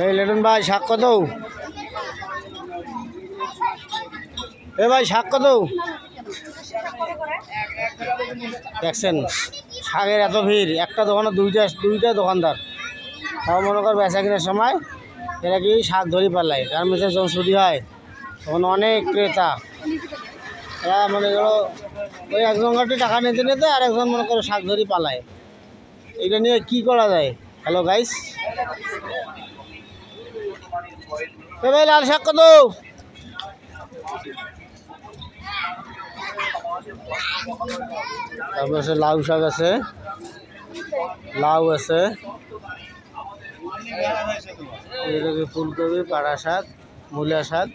এই লেটন ভাই শাক কত? এ ভাই শাক কত? দেখছেন শাকের এত ভিড়, একটা দোকানে দুইটা দোকানদার। তাও মনে কর বেচা কেনার সময় এরা কি শাক ধরি পাল্লায়। গার্মেন্টসে যখন ছুটি হয় তখন অনেক ক্রেতা, এরা মনে করো ওই একজন কাছে টাকা নিতে নিতে আর একজন মনে করো শাক ধরি পালায়। এটা নিয়ে কি করা যায়? হ্যালো গাইস, ভাই লাল শাক কত? তারপর আছে লাউ শাক আছে, লাউ আছে, এটাকে ফুলকপি, পাড়া শাক, মূলা শাক,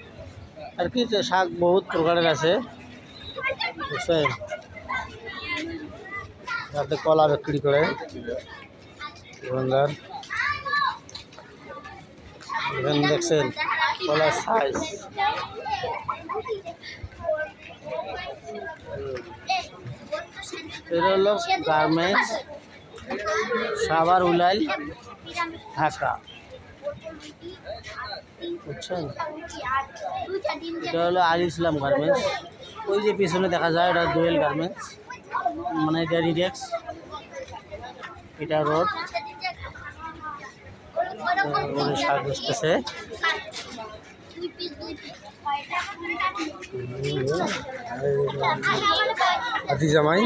আর কি শাক বহুত প্রকারের আছে, বুঝছেন? তাতে কলা বিক্রি করে দোকানদার। এখানে দেখছেন কলার সাইজ। এটা হলো গার্মেন্টস, সাভার উলাইল, ঢাকা, বুঝছেন? এটা হলো আল ইসলাম গার্মেন্টস। ওই যে পিছনে দেখা যায় এটা দোয়েল গার্মেন্টস, মানে এটা রিডেক্স, এটা রোড শাক বসতেছে। আদি জামাই